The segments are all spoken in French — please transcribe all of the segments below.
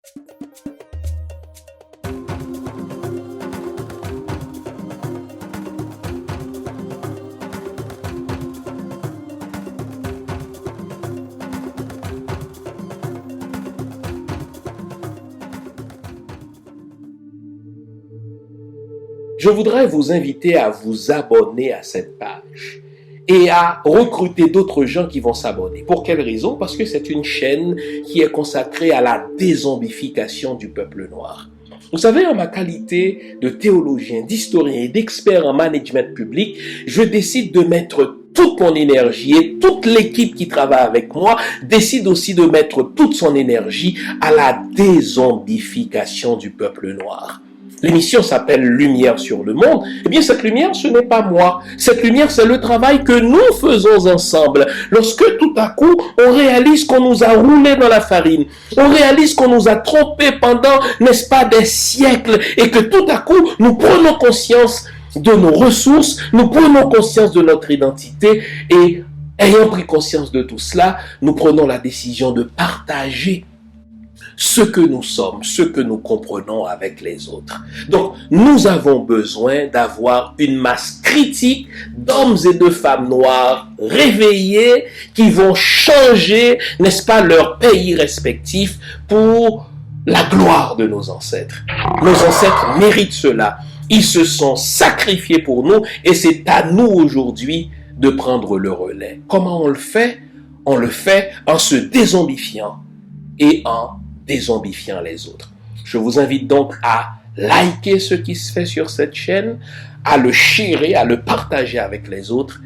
Je voudrais vous inviter à vous abonner à cette page et à recruter d'autres gens qui vont s'abonner. Pour quelle raison? Parce que c'est une chaîne qui est consacrée à la dézombification du peuple noir. Vous savez, en ma qualité de théologien, d'historien et d'expert en management public, je décide de mettre toute mon énergie et toute l'équipe qui travaille avec moi décide aussi de mettre toute son énergie à la dézombification du peuple noir. L'émission s'appelle Lumière sur le monde. Eh bien, cette lumière, ce n'est pas moi. Cette lumière, c'est le travail que nous faisons ensemble. Lorsque tout à coup, on réalise qu'on nous a roulé dans la farine, on réalise qu'on nous a trompés pendant, n'est-ce pas, des siècles, et que tout à coup, nous prenons conscience de nos ressources, nous prenons conscience de notre identité, et ayant pris conscience de tout cela, nous prenons la décision de partager ce que nous sommes, ce que nous comprenons avec les autres. Donc, nous avons besoin d'avoir une masse critique d'hommes et de femmes noirs réveillés qui vont changer, n'est-ce pas, leur pays respectif pour la gloire de nos ancêtres. Nos ancêtres méritent cela. Ils se sont sacrifiés pour nous et c'est à nous aujourd'hui de prendre le relais. Comment on le fait? On le fait en se dézombifiant et en dézombifiant les autres. Je vous invite donc à liker ce qui se fait sur cette chaîne, à le sharer, à le partager avec les autres,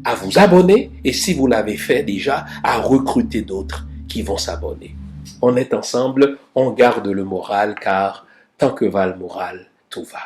à vous abonner et si vous l'avez fait déjà, à recruter d'autres qui vont s'abonner. On est ensemble, on garde le moral car tant que va le moral, tout va.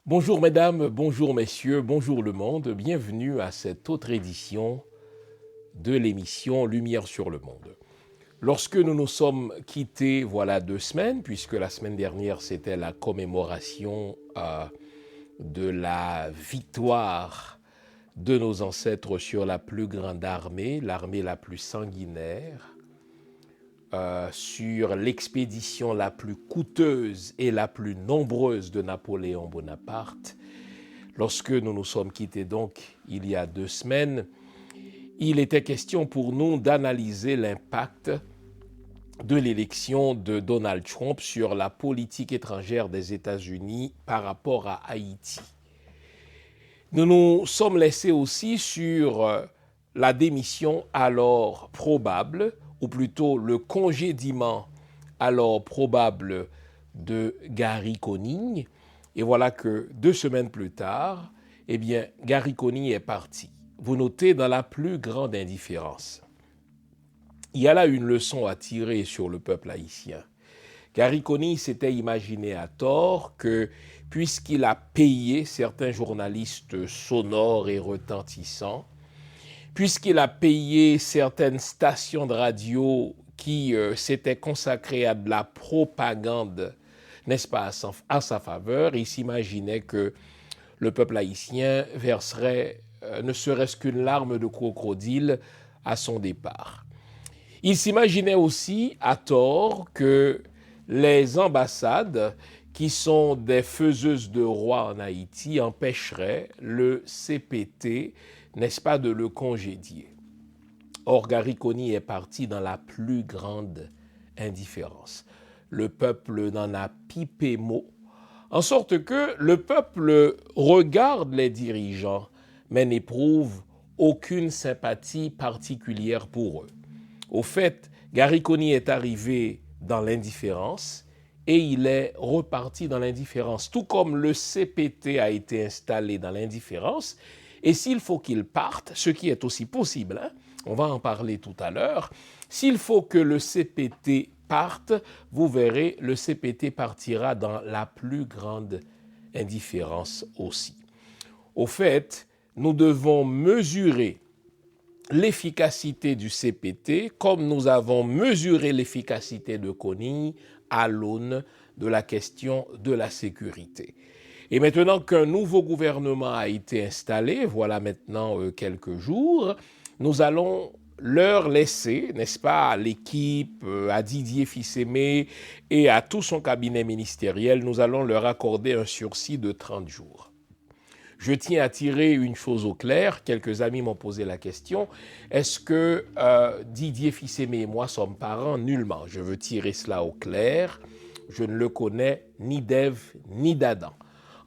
Bonjour mesdames, bonjour messieurs, bonjour le monde, bienvenue à cette autre édition de l'émission Lumière sur le monde. Lorsque nous nous sommes quittés, voilà 2 semaines, puisque la semaine dernière c'était la commémoration de la victoire de nos ancêtres sur la plus grande armée, l'armée la plus sanguinaire, sur l'expédition la plus coûteuse et la plus nombreuse de Napoléon Bonaparte. Lorsque nous nous sommes quittés donc il y a 2 semaines, il était question pour nous d'analyser l'impact de l'élection de Donald Trump sur la politique étrangère des États-Unis par rapport à Haïti. Nous nous sommes laissés aussi sur la démission alors probable, ou plutôt le congédiement alors probable de Gary Coney. Et voilà que 2 semaines plus tard, eh bien, Gary Coney est parti. Vous notez dans la plus grande indifférence. Il y a là une leçon à tirer sur le peuple haïtien. Gary Coney s'était imaginé à tort que, puisqu'il a payé certains journalistes sonores et retentissants, puisqu'il a payé certaines stations de radio qui s'étaient consacrées à de la propagande, n'est-ce pas, à sa faveur, il s'imaginait que le peuple haïtien verserait ne serait-ce qu'une larme de crocodile à son départ. Il s'imaginait aussi, à tort, que les ambassades, qui sont des faiseuses de rois en Haïti, empêcheraient le CPT, n'est-ce pas, de le congédier. Or, Gary Coney est parti dans la plus grande indifférence. Le peuple n'en a pipé mot, en sorte que le peuple regarde les dirigeants, mais n'éprouve aucune sympathie particulière pour eux. Au fait, Gary Coney est arrivé dans l'indifférence et il est reparti dans l'indifférence, tout comme le CPT a été installé dans l'indifférence. Et s'il faut qu'il parte, ce qui est aussi possible, on va en parler tout à l'heure, s'il faut que le CPT parte, vous verrez, le CPT partira dans la plus grande indifférence aussi. Au fait, nous devons mesurer l'efficacité du CPT comme nous avons mesuré l'efficacité de Conille à l'aune de la question de la sécurité. Et maintenant qu'un nouveau gouvernement a été installé, voilà maintenant quelques jours, nous allons leur laisser, n'est-ce pas, à l'équipe, à Didier Fils-Aimé et à tout son cabinet ministériel, nous allons leur accorder un sursis de 30 jours. Je tiens à tirer une chose au clair, quelques amis m'ont posé la question, est-ce que Didier Fils-Aimé et moi sommes parents? Nullement. Je veux tirer cela au clair, je ne le connais ni d'Ève ni d'Adam.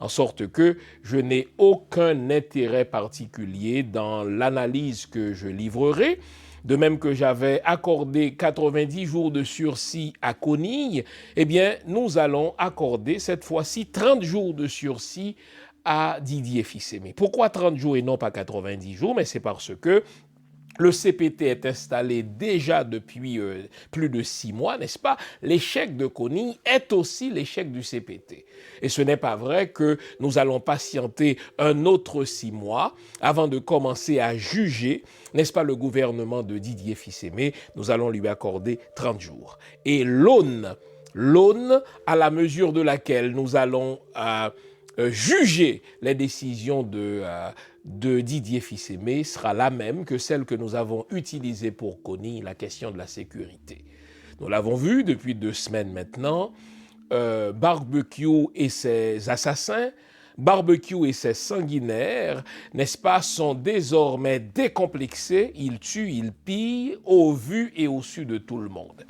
En sorte que je n'ai aucun intérêt particulier dans l'analyse que je livrerai. De même que j'avais accordé 90 jours de sursis à Conille, eh bien, nous allons accorder cette fois-ci 30 jours de sursis à Didier Fils-Aimé. Pourquoi 30 jours et non pas 90 jours? Mais c'est parce que le CPT est installé déjà depuis plus de 6 mois, n'est-ce pas? L'échec de Conille est aussi l'échec du CPT. Et ce n'est pas vrai que nous allons patienter un autre 6 mois avant de commencer à juger, n'est-ce pas, le gouvernement de Didier Fils-Aimé. Nous allons lui accorder 30 jours. Et l'aune à la mesure de laquelle nous allons juger les décisions de Didier Fils-Aimé sera la même que celle que nous avons utilisée pour Conille, la question de la sécurité. Nous l'avons vu depuis 2 semaines maintenant, Barbecue et ses assassins, Barbecue et ses sanguinaires, n'est-ce pas, sont désormais décomplexés, ils tuent, ils pillent au vu et au su de tout le monde.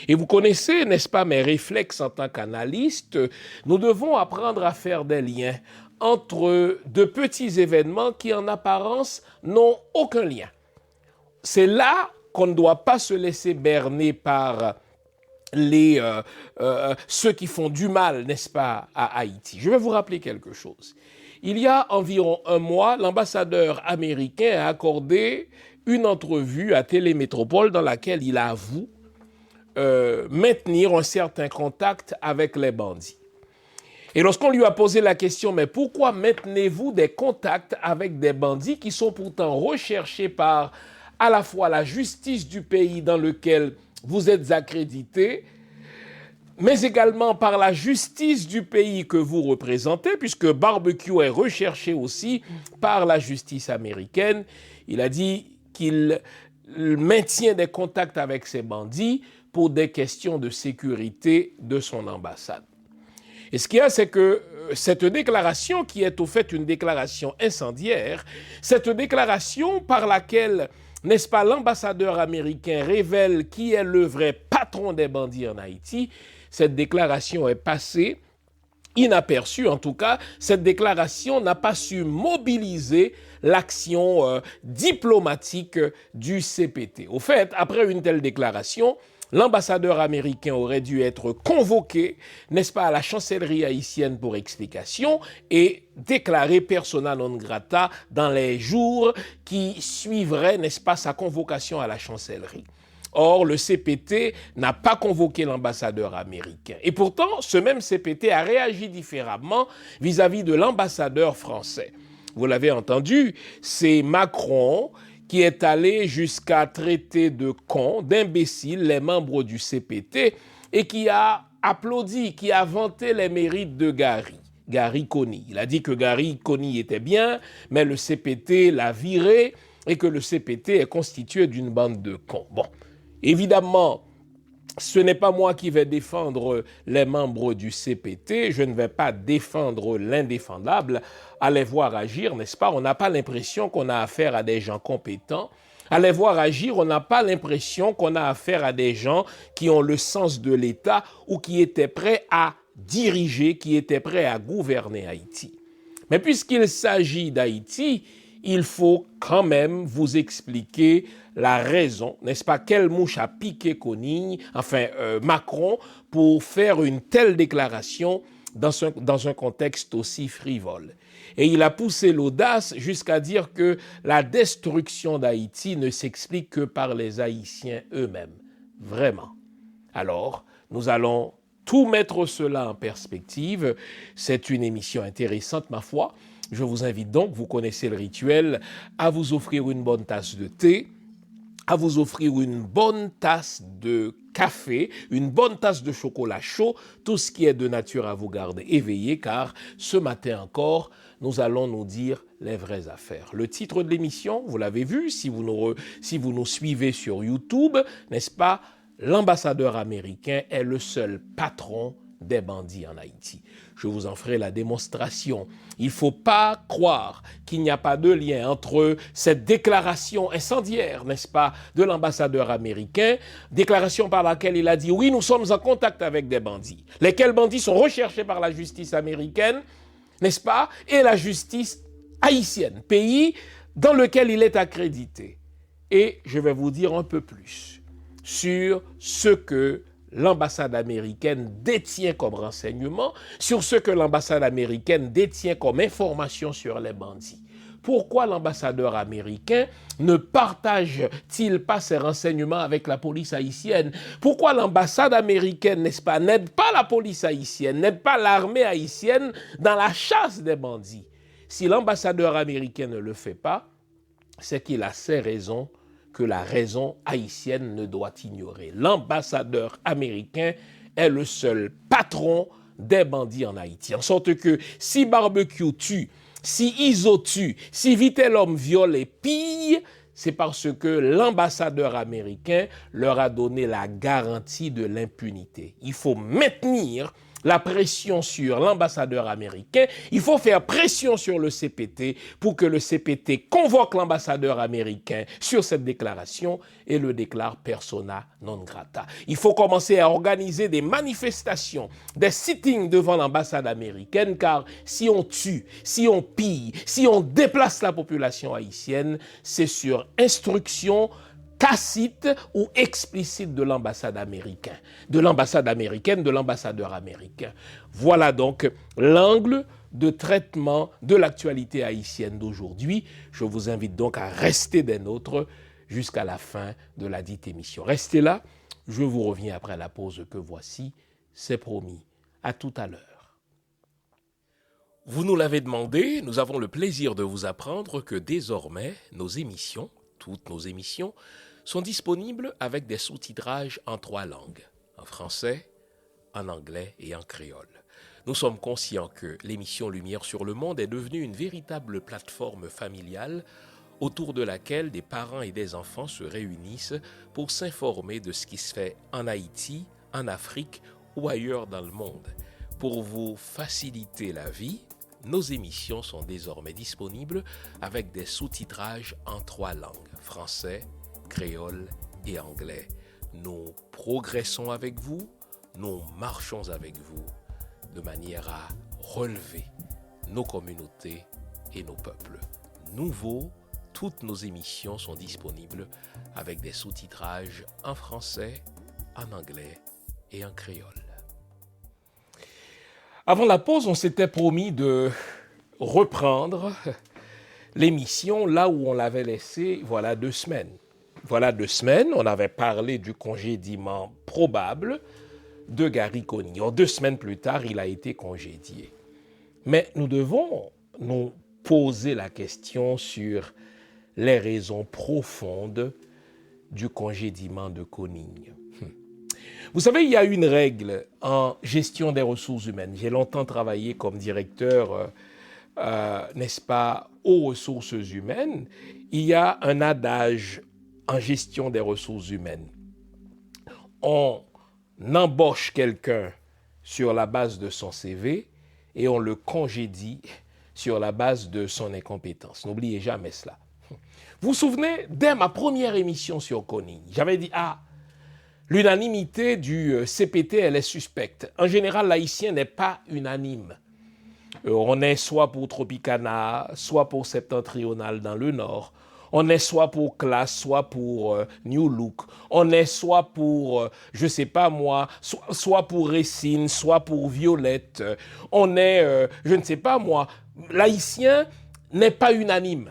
Et vous connaissez, n'est-ce pas, mes réflexes en tant qu'analyste, nous devons apprendre à faire des liens entre de petits événements qui en apparence n'ont aucun lien. C'est là qu'on ne doit pas se laisser berner par ceux qui font du mal, n'est-ce pas, à Haïti. Je vais vous rappeler quelque chose. Il y a environ 1 mois, l'ambassadeur américain a accordé une entrevue à Télémétropole dans laquelle il avoue maintenir un certain contact avec les bandits. Et lorsqu'on lui a posé la question, mais pourquoi maintenez-vous des contacts avec des bandits qui sont pourtant recherchés par à la fois la justice du pays dans lequel vous êtes accrédité, mais également par la justice du pays que vous représentez, puisque Barbecue est recherché aussi par la justice américaine. Il a dit qu'il maintient des contacts avec ces bandits pour des questions de sécurité de son ambassade. Et ce qu'il y a, c'est que cette déclaration, qui est au fait une déclaration incendiaire, cette déclaration par laquelle, n'est-ce pas, l'ambassadeur américain révèle qui est le vrai patron des bandits en Haïti, cette déclaration est passée inaperçue. En tout cas, cette déclaration n'a pas su mobiliser l'action diplomatique du CPT. Au fait, après une telle déclaration, l'ambassadeur américain aurait dû être convoqué, n'est-ce pas, à la chancellerie haïtienne pour explication et déclaré persona non grata dans les jours qui suivraient, n'est-ce pas, sa convocation à la chancellerie. Or, le CPT n'a pas convoqué l'ambassadeur américain. Et pourtant, ce même CPT a réagi différemment vis-à-vis de l'ambassadeur français. Vous l'avez entendu, c'est Macron qui est allé jusqu'à traiter de cons, d'imbéciles, les membres du CPT, et qui a applaudi, qui a vanté les mérites de Gary Conille. Il a dit que Gary Conille était bien, mais le CPT l'a viré, et que le CPT est constitué d'une bande de cons. Bon, évidemment, ce n'est pas moi qui vais défendre les membres du CPT, je ne vais pas défendre l'indéfendable. Allez voir agir, n'est-ce pas? On n'a pas l'impression qu'on a affaire à des gens compétents. Allez voir agir, on n'a pas l'impression qu'on a affaire à des gens qui ont le sens de l'État ou qui étaient prêts à diriger, qui étaient prêts à gouverner Haïti. Mais puisqu'il s'agit d'Haïti, il faut quand même vous expliquer la raison, n'est-ce pas, quelle mouche a piqué Conille, Macron, pour faire une telle déclaration dans un contexte aussi frivole. Et il a poussé l'audace jusqu'à dire que la destruction d'Haïti ne s'explique que par les Haïtiens eux-mêmes. Vraiment. Alors, nous allons tout mettre cela en perspective. C'est une émission intéressante, ma foi. Je vous invite donc, vous connaissez le rituel, à vous offrir une bonne tasse de thé, à vous offrir une bonne tasse de café, une bonne tasse de chocolat chaud, tout ce qui est de nature à vous garder éveillé, car ce matin encore, nous allons nous dire les vraies affaires. Le titre de l'émission, vous l'avez vu, si vous nous suivez sur YouTube, n'est-ce pas? L'ambassadeur américain est le seul patron des bandits en Haïti. Je vous en ferai la démonstration. Il ne faut pas croire qu'il n'y a pas de lien entre cette déclaration incendiaire, n'est-ce pas, de l'ambassadeur américain, déclaration par laquelle il a dit « Oui, nous sommes en contact avec des bandits », lesquels bandits sont recherchés par la justice américaine, n'est-ce pas, et la justice haïtienne, pays dans lequel il est accrédité. Et je vais vous dire un peu plus sur ce que l'ambassade américaine détient comme renseignement, sur ce que l'ambassade américaine détient comme information sur les bandits. Pourquoi l'ambassadeur américain ne partage-t-il pas ses renseignements avec la police haïtienne? Pourquoi l'ambassade américaine, n'est-ce pas, n'aide pas la police haïtienne, n'aide pas l'armée haïtienne dans la chasse des bandits? Si l'ambassadeur américain ne le fait pas, c'est qu'il a ses raisons que la raison haïtienne ne doit ignorer. L'ambassadeur américain est le seul patron des bandits en Haïti. En sorte que si Barbecue tue, si Iso tue, si Vitellum viole et pille, c'est parce que l'ambassadeur américain leur a donné la garantie de l'impunité. Il faut maintenir la pression sur l'ambassadeur américain, il faut faire pression sur le CPT pour que le CPT convoque l'ambassadeur américain sur cette déclaration et le déclare persona non grata. Il faut commencer à organiser des manifestations, des sittings devant l'ambassade américaine, car si on tue, si on pille, si on déplace la population haïtienne, c'est sur instruction tacite ou explicite de l'ambassade américaine, de l'ambassadeur américain. Voilà donc l'angle de traitement de l'actualité haïtienne d'aujourd'hui. Je vous invite donc à rester des nôtres jusqu'à la fin de la dite émission. Restez là, je vous reviens après la pause que voici, c'est promis. À tout à l'heure. Vous nous l'avez demandé, nous avons le plaisir de vous apprendre que désormais, nos émissions, toutes nos émissions, sont disponibles avec des sous-titrages en 3 langues, en français, en anglais et en créole. Nous sommes conscients que l'émission Lumière sur le monde est devenue une véritable plateforme familiale autour de laquelle des parents et des enfants se réunissent pour s'informer de ce qui se fait en Haïti, en Afrique ou ailleurs dans le monde. Pour vous faciliter la vie, nos émissions sont désormais disponibles avec des sous-titrages en 3 langues, français, créole et anglais. Nous progressons avec vous, nous marchons avec vous de manière à relever nos communautés et nos peuples. Nouveau, toutes nos émissions sont disponibles avec des sous-titrages en français, en anglais et en créole. Avant la pause, on s'était promis de reprendre l'émission là où on l'avait laissée, voilà 2 semaines. Voilà 2 semaines, on avait parlé du congédiement probable de Gary Coney. 2 semaines plus tard, il a été congédié. Mais nous devons nous poser la question sur les raisons profondes du congédiement de Coney. Vous savez, il y a une règle en gestion des ressources humaines. J'ai longtemps travaillé comme directeur, n'est-ce pas, aux ressources humaines. Il y a un adage en gestion des ressources humaines. On embauche quelqu'un sur la base de son CV et on le congédie sur la base de son incompétence. N'oubliez jamais cela. Vous vous souvenez, dès ma première émission sur Coney, j'avais dit, l'unanimité du CPT, elle est suspecte. En général, l'haïtien n'est pas unanime. On est soit pour Tropicana, soit pour Septentrional dans le nord. On est soit pour Classe, soit pour New Look. On est soit pour, je sais pas moi, soit pour Racine, soit pour Violette. On est, je ne sais pas moi, l'haïtien n'est pas unanime.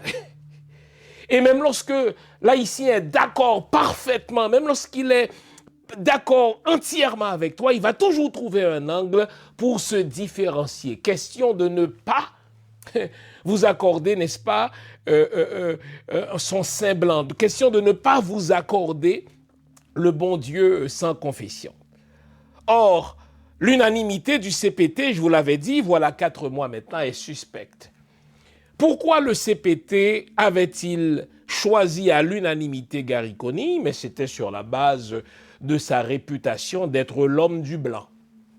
Et même lorsque l'haïtien est d'accord parfaitement, même lorsqu'il est d'accord entièrement avec toi, il va toujours trouver un angle pour se différencier. Question de ne pas vous accorder, n'est-ce pas, son sein blanc. Question de ne pas vous accorder le bon Dieu sans confession. Or, l'unanimité du CPT, je vous l'avais dit, voilà 4 mois maintenant, est suspecte. Pourquoi le CPT avait-il choisi à l'unanimité Gariconi? Mais c'était sur la base de sa réputation d'être l'homme du blanc.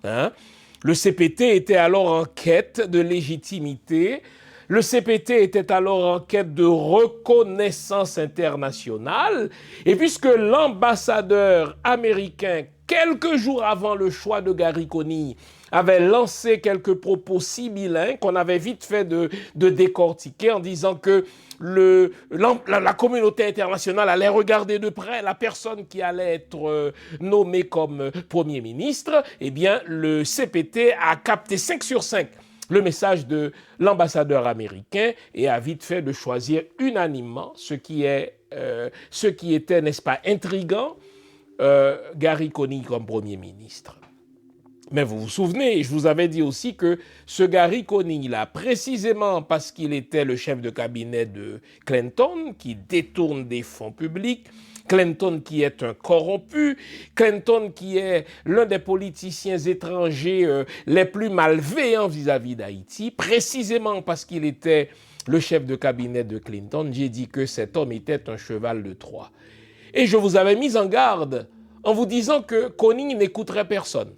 Le CPT était alors en quête de légitimité. Le CPT était alors en quête de reconnaissance internationale. Et puisque l'ambassadeur américain, quelques jours avant le choix de Gariconi, avait lancé quelques propos sibyllins qu'on avait vite fait de décortiquer en disant que la communauté internationale allait regarder de près la personne qui allait être nommée comme Premier ministre, eh bien, le CPT a capté 5 sur 5 le message de l'ambassadeur américain et a vite fait de choisir unanimement ce qui était, n'est-ce pas, intriguant, Gariconi comme Premier ministre. Mais vous vous souvenez, je vous avais dit aussi que ce Gariconi-là, précisément parce qu'il était le chef de cabinet de Clinton, qui détourne des fonds publics, Clinton qui est un corrompu, Clinton qui est l'un des politiciens étrangers les plus malveillants vis-à-vis d'Haïti, précisément parce qu'il était le chef de cabinet de Clinton, j'ai dit que cet homme était un cheval de Troie. Et je vous avais mis en garde en vous disant que Kony n'écouterait personne.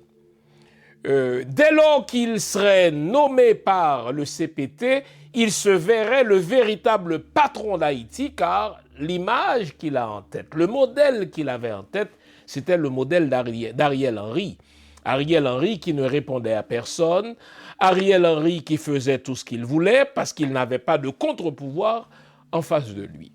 Dès lors qu'il serait nommé par le CPT, il se verrait le véritable patron d'Haïti, car l'image qu'il a en tête, le modèle qu'il avait en tête, c'était le modèle d'Ariel Henry. Ariel Henry qui ne répondait à personne, Ariel Henry qui faisait tout ce qu'il voulait parce qu'il n'avait pas de contre-pouvoir en face de lui.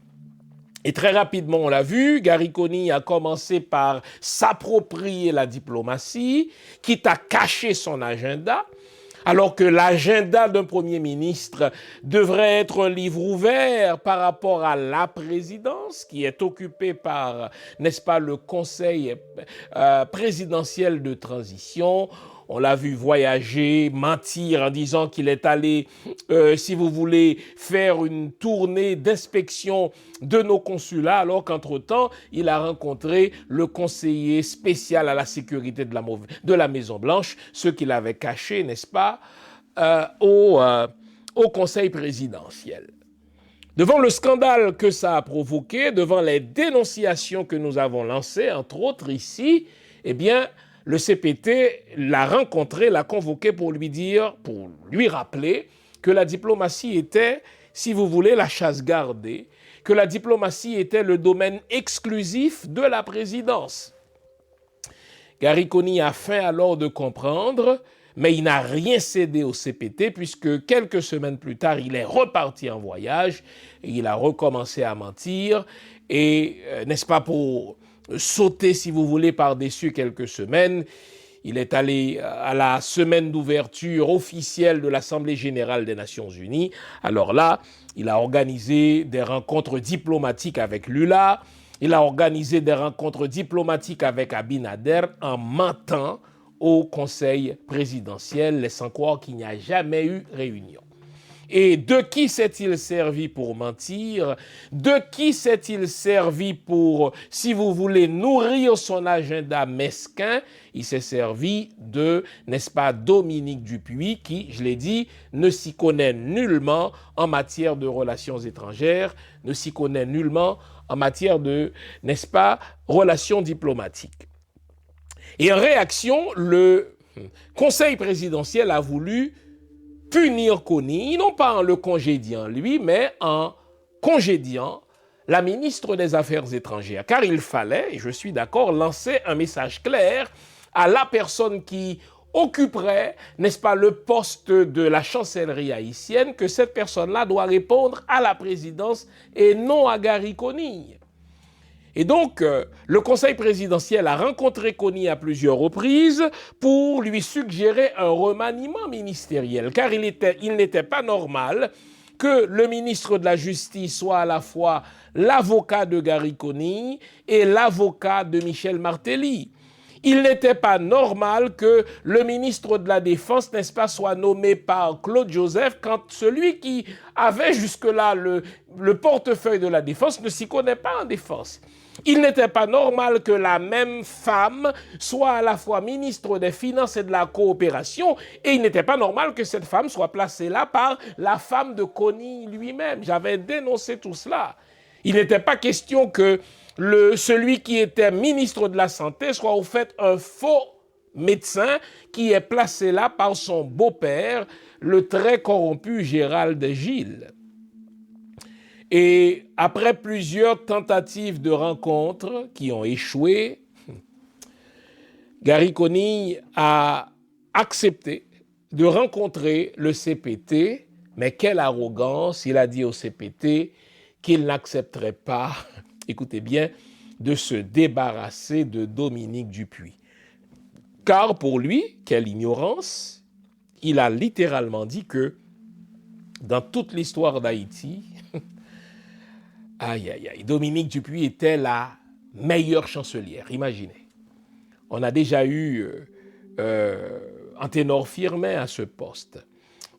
Et très rapidement, on l'a vu, Gariconi a commencé par s'approprier la diplomatie, quitte à cacher son agenda, alors que l'agenda d'un Premier ministre devrait être un livre ouvert par rapport à la présidence, qui est occupée par, n'est-ce pas, le Conseil présidentiel de transition. On l'a vu voyager, mentir en disant qu'il est allé, si vous voulez, faire une tournée d'inspection de nos consulats, alors qu'entre-temps, il a rencontré le conseiller spécial à la sécurité de la Maison-Blanche, ce qu'il avait caché, n'est-ce pas, au Conseil présidentiel. Devant le scandale que ça a provoqué, devant les dénonciations que nous avons lancées, entre autres ici, eh bien, le CPT l'a rencontré, l'a convoqué pour lui rappeler que la diplomatie était, si vous voulez, la chasse gardée, que la diplomatie était le domaine exclusif de la présidence. Gariconi a faim alors de comprendre, mais il n'a rien cédé au CPT puisque quelques semaines plus tard, il est reparti en voyage et il a recommencé à mentir et, n'est-ce pas, pour sauter, si vous voulez, par-dessus quelques semaines. Il est allé à la semaine d'ouverture officielle de l'Assemblée générale des Nations unies. Alors là, il a organisé des rencontres diplomatiques avec Lula. Il a organisé des rencontres diplomatiques avec Abinader en mentant au Conseil présidentiel, laissant croire qu'il n'y a jamais eu réunion. Et de qui s'est-il servi pour mentir? De qui s'est-il servi pour, si vous voulez, nourrir son agenda mesquin? Il s'est servi de, n'est-ce pas, Dominique Dupuy, qui, je l'ai dit, ne s'y connaît nullement en matière de relations étrangères, ne s'y connaît nullement en matière de, n'est-ce pas, relations diplomatiques. Et en réaction, le Conseil présidentiel a voulu punir Kony, non pas en le congédiant lui, mais en congédiant la ministre des Affaires étrangères. Car il fallait, et je suis d'accord, lancer un message clair à la personne qui occuperait, n'est-ce pas, le poste de la chancellerie haïtienne, que cette personne-là doit répondre à la présidence et non à Gariconi. Et donc, le Conseil présidentiel a rencontré Kony à plusieurs reprises pour lui suggérer un remaniement ministériel, car il n'était pas normal que le ministre de la Justice soit à la fois l'avocat de Gariconi et l'avocat de Michel Martelly. Il n'était pas normal que le ministre de la Défense, n'est-ce pas, soit nommé par Claude Joseph quand celui qui avait jusque-là le portefeuille de la Défense ne s'y connaît pas en défense. Il n'était pas normal que la même femme soit à la fois ministre des Finances et de la Coopération, et il n'était pas normal que cette femme soit placée là par la femme de Kony lui-même. J'avais dénoncé tout cela. Il n'était pas question que celui qui était ministre de la Santé soit au fait un faux médecin qui est placé là par son beau-père, le très corrompu Gérald Gilles. Et après plusieurs tentatives de rencontres qui ont échoué, Gary Conille a accepté de rencontrer le CPT, mais quelle arrogance, il a dit au CPT qu'il n'accepterait pas, écoutez bien, de se débarrasser de Dominique Dupuy. Car pour lui, quelle ignorance, il a littéralement dit que dans toute l'histoire d'Haïti, Dominique Dupuy était la meilleure chancelière, imaginez. On a déjà eu Anténor Firmin à ce poste.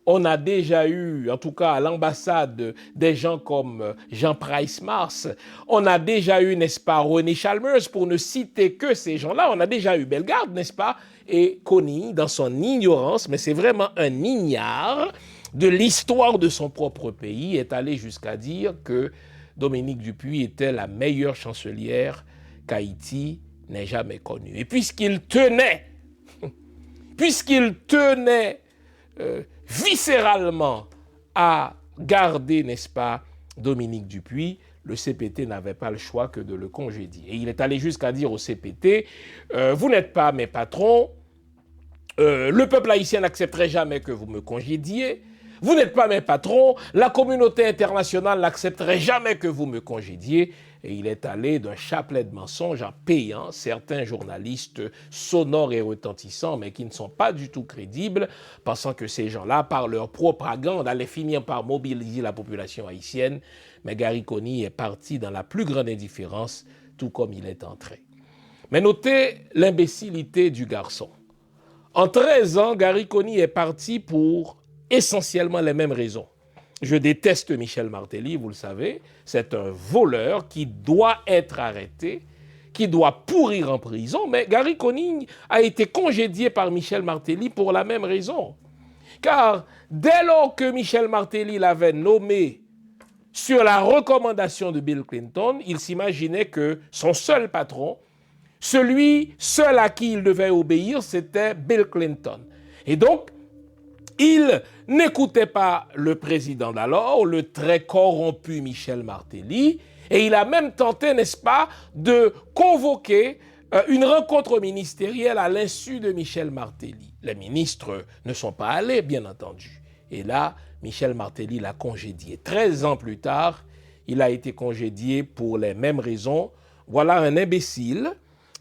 On a déjà eu, en tout cas à l'ambassade, des gens comme Jean Price-Mars. On a déjà eu, n'est-ce pas, René Chalmers, pour ne citer que ces gens-là. On a déjà eu Bellegarde, n'est-ce pas, et Conille, dans son ignorance, mais c'est vraiment un ignare de l'histoire de son propre pays, est allé jusqu'à dire que Dominique Dupuy était la meilleure chancelière qu'Haïti n'ait jamais connue. Et puisqu'il tenait viscéralement à garder, n'est-ce pas, Dominique Dupuy, le CPT n'avait pas le choix que de le congédier. Et il est allé jusqu'à dire au CPT, vous n'êtes pas mes patrons, le peuple haïtien n'accepterait jamais que vous me congédiez, vous n'êtes pas mes patrons, la communauté internationale n'accepterait jamais que vous me congédiez. Et il est allé d'un chapelet de mensonges en payant certains journalistes sonores et retentissants, mais qui ne sont pas du tout crédibles, pensant que ces gens-là, par leur propagande, allaient finir par mobiliser la population haïtienne. Mais Gary Conille est parti dans la plus grande indifférence, tout comme il est entré. Mais notez l'imbécilité du garçon. En 13 ans, Gary Conille est parti pour essentiellement les mêmes raisons. Je déteste Michel Martelly, vous le savez, c'est un voleur qui doit être arrêté, qui doit pourrir en prison, mais Gary Conille a été congédié par Michel Martelly pour la même raison. Car dès lors que Michel Martelly l'avait nommé sur la recommandation de Bill Clinton, il s'imaginait que son seul patron, celui seul à qui il devait obéir, c'était Bill Clinton. Et donc, il n'écoutait pas le président d'alors, le très corrompu Michel Martelly, et il a même tenté, n'est-ce pas, de convoquer une rencontre ministérielle à l'insu de Michel Martelly. Les ministres ne sont pas allés, bien entendu. Et là, Michel Martelly l'a congédié. 13 ans plus tard, il a été congédié pour les mêmes raisons. Voilà un imbécile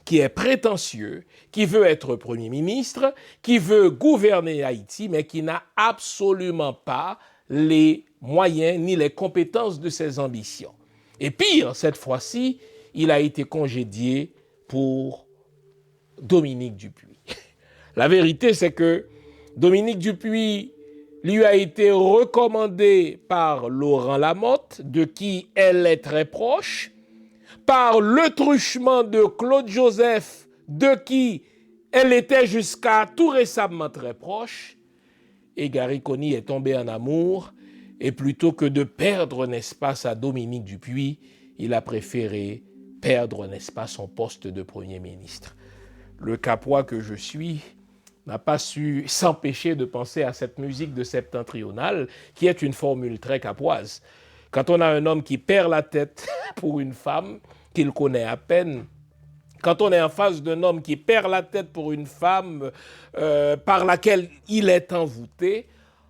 qui est prétentieux, qui veut être Premier ministre, qui veut gouverner Haïti, mais qui n'a absolument pas les moyens ni les compétences de ses ambitions. Et pire, cette fois-ci, il a été congédié pour Dominique Dupuy. La vérité, c'est que Dominique Dupuy lui a été recommandé par Laurent Lamotte, de qui elle est très proche, par le truchement de Claude Joseph, de qui elle était jusqu'à tout récemment très proche, et Gary Conille est tombé en amour, et plutôt que de perdre, n'est-ce pas, sa Dominique Dupuy, il a préféré perdre, n'est-ce pas, son poste de Premier ministre. Le Capois que je suis n'a pas su s'empêcher de penser à cette musique de septentrionale, qui est une formule très capoise. Quand on a un homme qui perd la tête pour une femme qu'il connaît à peine, quand on est en face d'un homme qui perd la tête pour une femme par laquelle il est envoûté,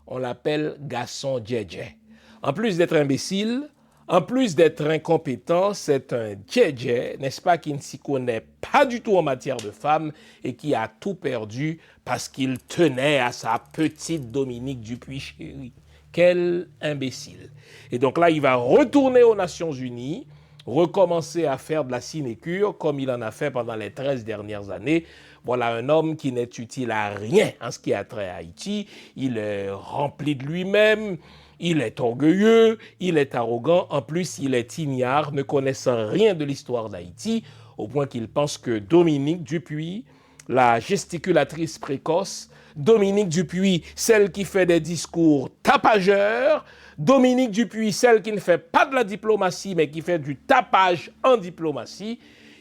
on l'appelle Gasson Djedje. En plus d'être imbécile, en plus d'être incompétent, c'est un Djedje, n'est-ce pas, qui ne s'y connaît pas du tout en matière de femmes et qui a tout perdu parce qu'il tenait à sa petite Dominique Dupuy chérie. Quel imbécile. Et donc là, il va retourner aux Nations Unies recommencer à faire de la sinécure comme il en a fait pendant les 13 dernières années. Voilà un homme qui n'est utile à rien en ce qui a trait à Haïti. Il est rempli de lui-même, il est orgueilleux, il est arrogant. En plus, il est ignare, ne connaissant rien de l'histoire d'Haïti, au point qu'il pense que Dominique Dupuy, la gesticulatrice précoce, Dominique Dupuy, celle qui fait des discours tapageurs, Dominique Dupuy, celle qui ne fait pas de la diplomatie, mais qui fait du tapage en diplomatie,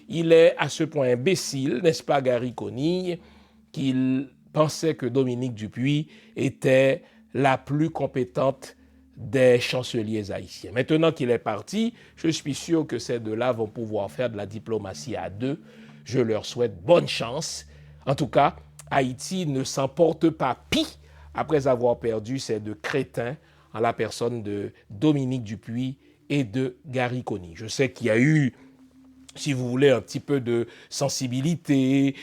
il est à ce point imbécile, n'est-ce pas, Gary Conille, qu'il pensait que Dominique Dupuy était la plus compétente des chanceliers haïtiens. Maintenant qu'il est parti, je suis sûr que ces deux-là vont pouvoir faire de la diplomatie à deux. Je leur souhaite bonne chance. En tout cas, Haïti ne s'en porte pas pis après avoir perdu ces deux crétins en la personne de Dominique Dupuy et de Gary Conille. Je sais qu'il y a eu, si vous voulez, un petit peu de sensibilité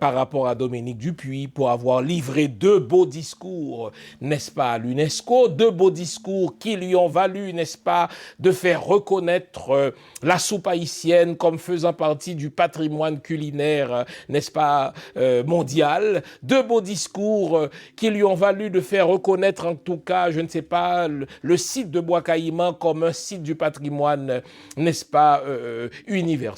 par rapport à Dominique Dupuy pour avoir livré deux beaux discours, n'est-ce pas, à l'UNESCO, deux beaux discours qui lui ont valu, n'est-ce pas, de faire reconnaître la soupe haïtienne comme faisant partie du patrimoine culinaire, n'est-ce pas, mondial, deux beaux discours qui lui ont valu de faire reconnaître en tout cas, je ne sais pas, le site de Bois-Caïman comme un site du patrimoine, n'est-ce pas, universel.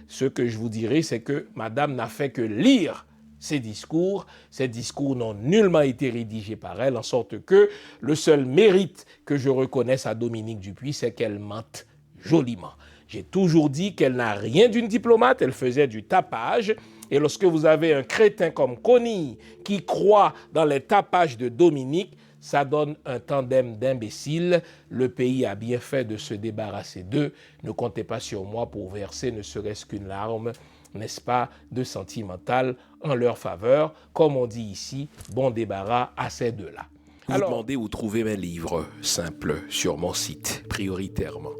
Ce que je vous dirais, c'est que madame n'a fait que lire ces discours. Ces discours n'ont nullement été rédigés par elle, en sorte que le seul mérite que je reconnaisse à Dominique Dupuy, c'est qu'elle mente joliment. J'ai toujours dit qu'elle n'a rien d'une diplomate, elle faisait du tapage. Et lorsque vous avez un crétin comme Conille qui croit dans les tapages de Dominique, ça donne un tandem d'imbéciles. Le pays a bien fait de se débarrasser d'eux. Ne comptez pas sur moi pour verser ne serait-ce qu'une larme, n'est-ce pas, de sentimental en leur faveur. Comme on dit ici, bon débarras à ces deux-là. Vous demandez où trouver mes livres. Simple, sur mon site, prioritairement.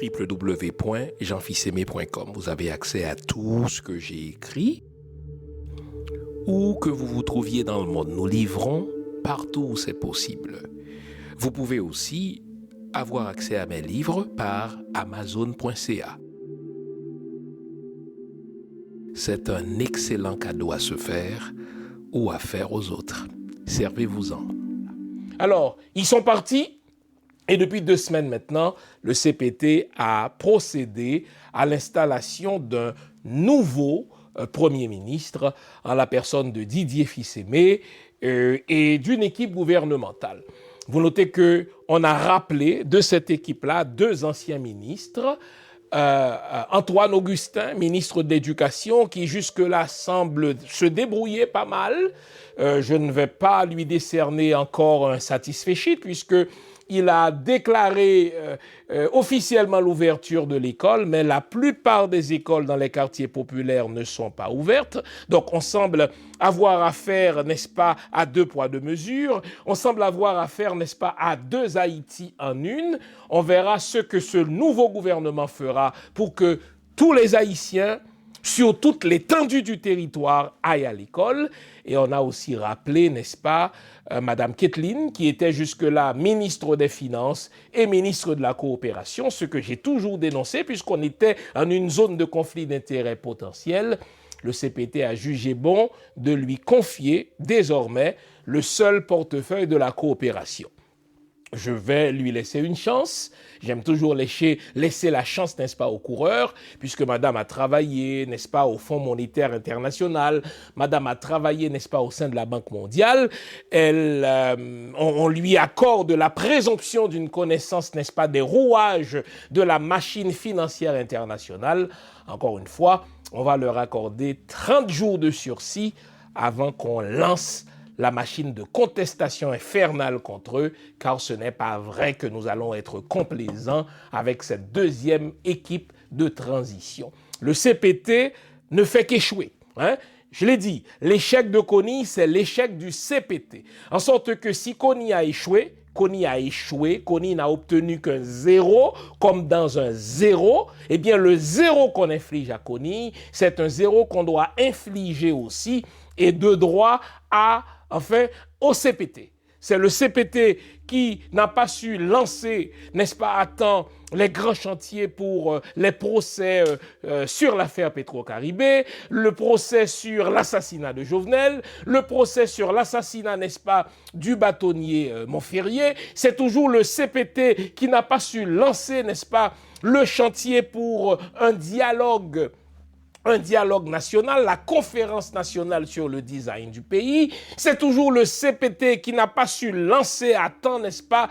www.jeanfils-aimé.com. Vous avez accès à tout ce que j'ai écrit. Où que vous vous trouviez dans le monde, nous livrons partout où c'est possible. Vous pouvez aussi avoir accès à mes livres par Amazon.ca. C'est un excellent cadeau à se faire ou à faire aux autres. Servez-vous-en. Alors, ils sont partis et depuis 2 semaines maintenant, le CPT a procédé à l'installation d'un nouveau Premier ministre en la personne de Didier Fils-Aimé et d'une équipe gouvernementale. Vous notez qu'on a rappelé de cette équipe-là 2 anciens ministres, Antoine Augustin, ministre de l'Éducation, qui jusque-là semble se débrouiller pas mal. Je ne vais pas lui décerner encore un satisfecit puisque il a déclaré officiellement l'ouverture de l'école, mais la plupart des écoles dans les quartiers populaires ne sont pas ouvertes. Donc on semble avoir affaire, n'est-ce pas, à 2 poids 2 mesures. On semble avoir affaire, n'est-ce pas, à 2 Haïti en une. On verra ce que ce nouveau gouvernement fera pour que tous les Haïtiens, sur toute l'étendue du territoire, aillent à l'école. Et on a aussi rappelé, n'est-ce pas, Madame Kathleen, qui était jusque-là ministre des Finances et ministre de la Coopération, ce que j'ai toujours dénoncé, puisqu'on était en une zone de conflit d'intérêts potentiel. Le CPT a jugé bon de lui confier désormais le seul portefeuille de la coopération. Je vais lui laisser une chance. J'aime toujours laisser la chance, n'est-ce pas, aux coureurs, puisque madame a travaillé, n'est-ce pas, au Fonds monétaire international. Madame a travaillé, n'est-ce pas, au sein de la Banque mondiale. On lui accorde la présomption d'une connaissance, n'est-ce pas, des rouages de la machine financière internationale. Encore une fois, on va leur accorder 30 jours de sursis avant qu'on lance la machine de contestation infernale contre eux, car ce n'est pas vrai que nous allons être complaisants avec cette deuxième équipe de transition. Le CPT ne fait qu'échouer. Je l'ai dit, l'échec de Conille, c'est l'échec du CPT. En sorte que si Conille a échoué, Conille n'a obtenu qu'un 0, comme dans un 0, eh bien le 0 qu'on inflige à Conille, c'est un 0 qu'on doit infliger aussi, et de droit au CPT. C'est le CPT qui n'a pas su lancer, n'est-ce pas, à temps les grands chantiers pour les procès sur l'affaire Petro-Caribé, le procès sur l'assassinat de Jovenel, le procès sur l'assassinat, n'est-ce pas, du bâtonnier Montferrier. C'est toujours le CPT qui n'a pas su lancer, n'est-ce pas, le chantier pour un dialogue national, la conférence nationale sur le design du pays. C'est toujours le CPT qui n'a pas su lancer à temps, n'est-ce pas,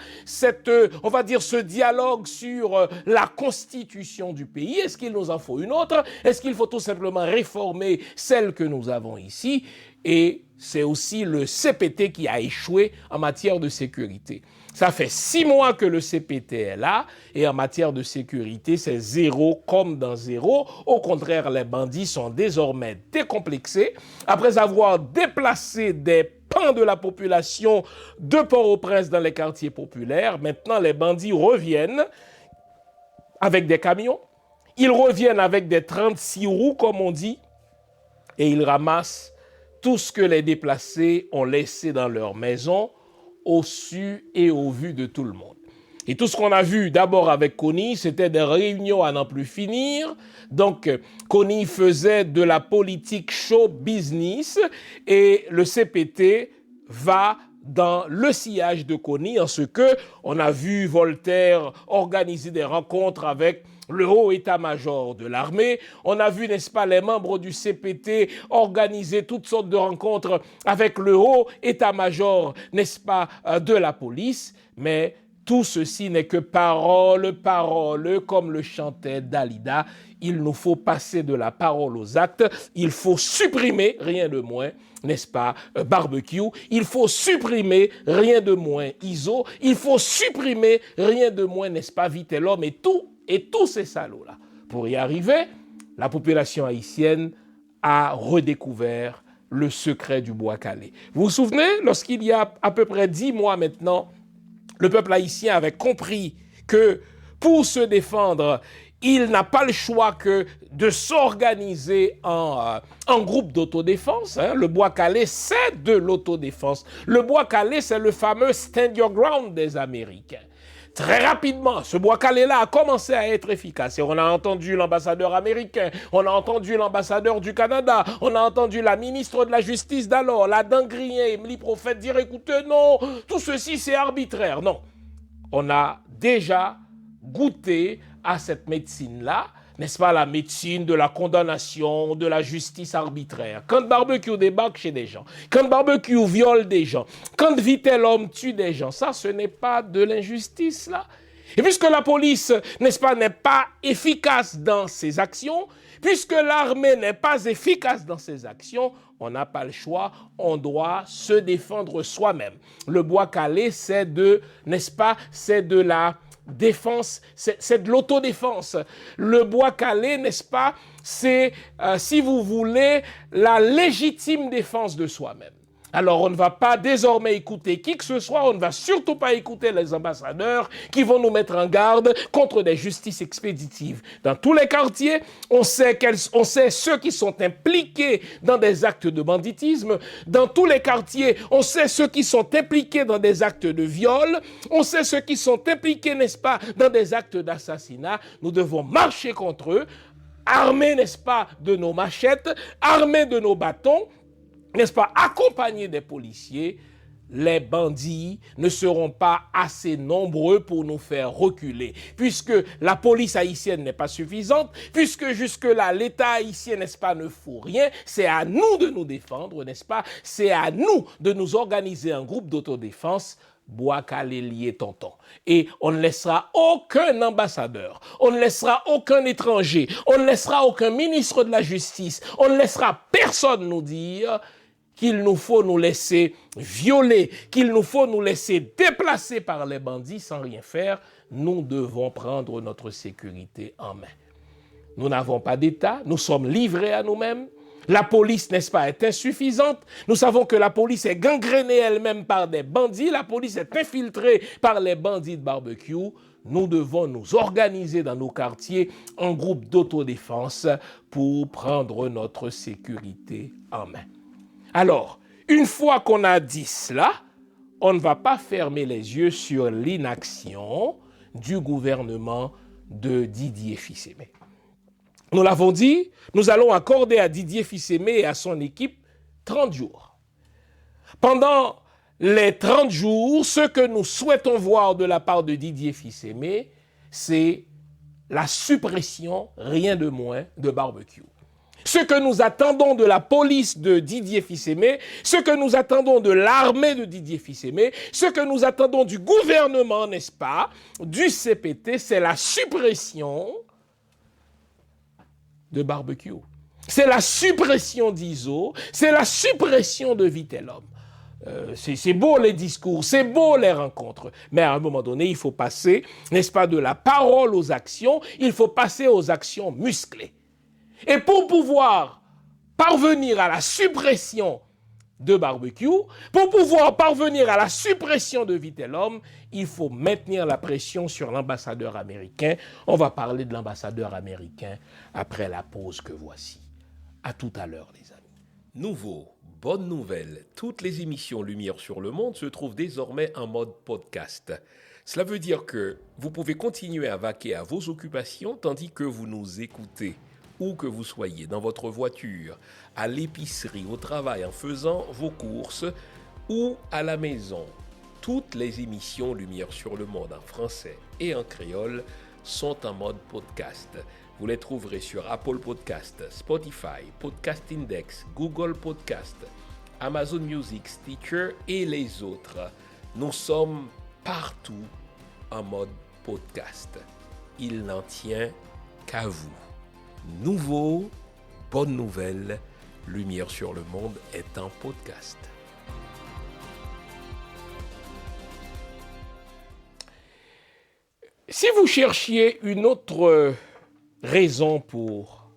on va dire, ce dialogue sur la constitution du pays. Est-ce qu'il nous en faut une autre? Est-ce qu'il faut tout simplement réformer celle que nous avons ici? Et c'est aussi le CPT qui a échoué en matière de sécurité. Ça fait 6 mois que le CPT est là et en matière de sécurité, c'est zéro comme dans zéro. Au contraire, les bandits sont désormais décomplexés. Après avoir déplacé des pans de la population de Port-au-Prince dans les quartiers populaires, maintenant les bandits reviennent avec des camions. Ils reviennent avec des 36 roues, comme on dit, et ils ramassent tout ce que les déplacés ont laissé dans leur maison, au su et au vu de tout le monde. Et tout ce qu'on a vu d'abord avec Kony, c'était des réunions à n'en plus finir. Donc, Kony faisait de la politique show business et le CPT va dans le sillage de Kony en ce que on a vu Voltaire organiser des rencontres avec le haut état-major de l'armée. On a vu, n'est-ce pas, les membres du CPT organiser toutes sortes de rencontres avec le haut état-major, n'est-ce pas, de la police. Mais tout ceci n'est que parole, comme le chantait Dalida. Il nous faut passer de la parole aux actes. Il faut supprimer, rien de moins, n'est-ce pas, barbecue. Il faut supprimer, rien de moins, ISO. Il faut supprimer, rien de moins, n'est-ce pas, Vitellum et tous ces salauds-là. Pour y arriver, la population haïtienne a redécouvert le secret du bois calé. Vous vous souvenez, lorsqu'il y a à peu près 10 mois maintenant, le peuple haïtien avait compris que pour se défendre, il n'a pas le choix que de s'organiser en groupe d'autodéfense. Le bois calé, c'est de l'autodéfense. Le bois calé, c'est le fameux stand your ground des Américains. Très rapidement, ce bois calé-là a commencé à être efficace. Et on a entendu l'ambassadeur américain, on a entendu l'ambassadeur du Canada, on a entendu la ministre de la Justice d'alors, la Dangrien, Emily Prophète dire, écoutez, non, tout ceci c'est arbitraire. Non, on a déjà goûté à cette médecine-là, n'est-ce pas, la médecine de la condamnation, de la justice arbitraire. Quand barbecue débarque chez des gens, quand barbecue viole des gens, quand Vitellum tue des gens, ça, ce n'est pas de l'injustice, là. Et puisque la police, n'est-ce pas, n'est pas efficace dans ses actions, puisque l'armée n'est pas efficace dans ses actions, on n'a pas le choix, on doit se défendre soi-même. Le bois calé, c'est de, n'est-ce pas, c'est de la défense, c'est de l'autodéfense. Le bois calé, n'est-ce pas, c'est, si vous voulez, la légitime défense de soi-même. Alors on ne va pas désormais écouter qui que ce soit, on ne va surtout pas écouter les ambassadeurs qui vont nous mettre en garde contre des justices expéditives. Dans tous les quartiers, on sait ceux qui sont impliqués dans des actes de banditisme. Dans tous les quartiers, on sait ceux qui sont impliqués dans des actes de viol. On sait ceux qui sont impliqués, n'est-ce pas, dans des actes d'assassinat. Nous devons marcher contre eux, armés, n'est-ce pas, de nos machettes, armés de nos bâtons, n'est-ce pas, accompagnés des policiers. Les bandits ne seront pas assez nombreux pour nous faire reculer. Puisque la police haïtienne n'est pas suffisante, puisque jusque-là, l'État haïtien, n'est-ce pas, ne fout rien, c'est à nous de nous défendre, n'est-ce pas? C'est à nous de nous organiser un groupe d'autodéfense. Bois calé lié tonton. Et on ne laissera aucun ambassadeur, on ne laissera aucun étranger, on ne laissera aucun ministre de la Justice, on ne laissera personne nous dire qu'il nous faut nous laisser violer, qu'il nous faut nous laisser déplacer par les bandits sans rien faire. Nous devons prendre notre sécurité en main. Nous n'avons pas d'État, nous sommes livrés à nous-mêmes. La police, n'est-ce pas, est insuffisante. Nous savons que la police est gangrénée elle-même par des bandits. La police est infiltrée par les bandits de barbecue. Nous devons nous organiser dans nos quartiers en groupe d'autodéfense pour prendre notre sécurité en main. Alors, une fois qu'on a dit cela, on ne va pas fermer les yeux sur l'inaction du gouvernement de Didier Fils-Aimé. Nous l'avons dit, nous allons accorder à Didier Fils-Aimé et à son équipe 30 jours. Pendant les 30 jours, ce que nous souhaitons voir de la part de Didier Fils-Aimé, c'est la suppression, rien de moins, de barbecue. Ce que nous attendons de la police de Didier Fils-Aimé, ce que nous attendons de l'armée de Didier Fils-Aimé, ce que nous attendons du gouvernement, n'est-ce pas, du CPT, c'est la suppression de barbecue. C'est la suppression d'ISO, c'est la suppression de Vitellum. C'est beau les discours, c'est beau les rencontres, mais à un moment donné, il faut passer, n'est-ce pas, de la parole aux actions, il faut passer aux actions musclées. Et pour pouvoir parvenir à la suppression de barbecue, pour pouvoir parvenir à la suppression de Vitellum, il faut maintenir la pression sur l'ambassadeur américain. On va parler de l'ambassadeur américain après la pause que voici. À tout à l'heure, les amis. Nouveau, bonne nouvelle, toutes les émissions Lumière sur le Monde se trouvent désormais en mode podcast. Cela veut dire que vous pouvez continuer à vaquer à vos occupations tandis que vous nous écoutez. Où que vous soyez, dans votre voiture, à l'épicerie, au travail, en faisant vos courses ou à la maison. Toutes les émissions Lumière sur le Monde en français et en créole sont en mode podcast. Vous les trouverez sur Apple Podcast, Spotify, Podcast Index, Google Podcast, Amazon Music, Stitcher et les autres. Nous sommes partout en mode podcast. Il n'en tient qu'à vous. Nouveau, bonne nouvelle, Lumière sur le Monde est en podcast. Si vous cherchiez une autre raison pour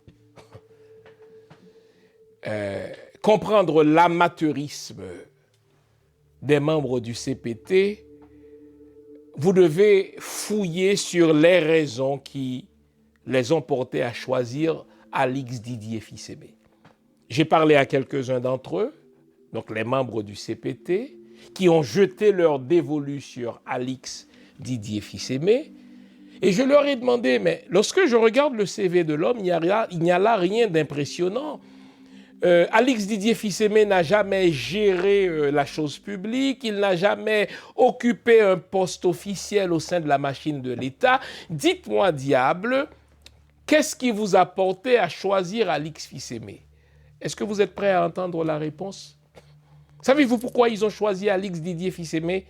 comprendre l'amateurisme des membres du CPT, vous devez fouiller sur les raisons qui les ont portés à choisir Alix Didier Fils-Aimé. J'ai parlé à quelques-uns d'entre eux, donc les membres du CPT, qui ont jeté leur dévolu sur Alix Didier Fils-Aimé, et je leur ai demandé, mais lorsque je regarde le CV de l'homme, il n'y a là rien d'impressionnant. Alix Didier Fils-Aimé n'a jamais géré la chose publique, il n'a jamais occupé un poste officiel au sein de la machine de l'État. Dites-moi, diable, qu'est-ce qui vous a porté à choisir Alix Fils-Aimé? Est-ce que vous êtes prêts à entendre la réponse? Savez-vous pourquoi ils ont choisi Alix Didier Fils-Aimé?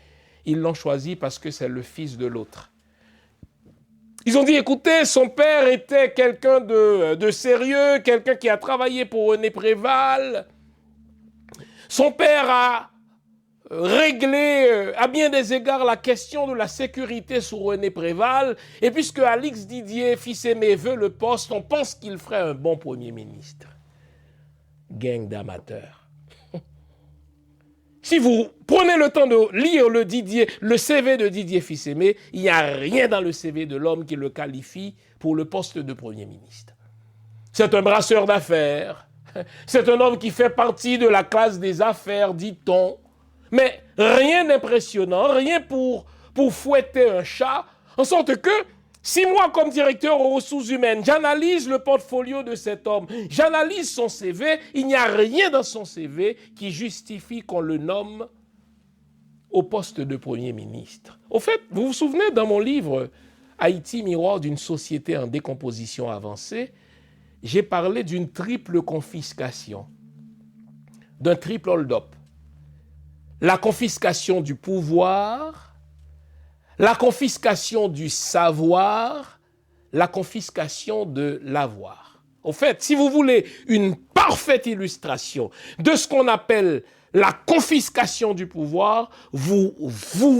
Ils l'ont choisi parce que c'est le fils de l'autre. Ils ont dit, écoutez, son père était quelqu'un de sérieux, quelqu'un qui a travaillé pour René Préval. Son père a réglé à bien des égards la question de la sécurité sous René Préval. Et puisque Alix Didier Fils-Aimé veut le poste, on pense qu'il ferait un bon Premier ministre. Gang d'amateurs. Si vous prenez le temps de lire le CV de Didier Fils-Aimé, il n'y a rien dans le CV de l'homme qui le qualifie pour le poste de Premier ministre. C'est un brasseur d'affaires. C'est un homme qui fait partie de la classe des affaires, dit-on. Mais rien d'impressionnant, rien pour fouetter un chat, en sorte que si moi, comme directeur aux ressources humaines, j'analyse le portfolio de cet homme, j'analyse son CV, il n'y a rien dans son CV qui justifie qu'on le nomme au poste de Premier ministre. Au fait, vous vous souvenez, dans mon livre « Haïti, miroir d'une société en décomposition avancée », j'ai parlé d'une triple confiscation, d'un triple hold-up. La confiscation du pouvoir, la confiscation du savoir, la confiscation de l'avoir. Au fait, si vous voulez une parfaite illustration de ce qu'on appelle la confiscation du pouvoir, vous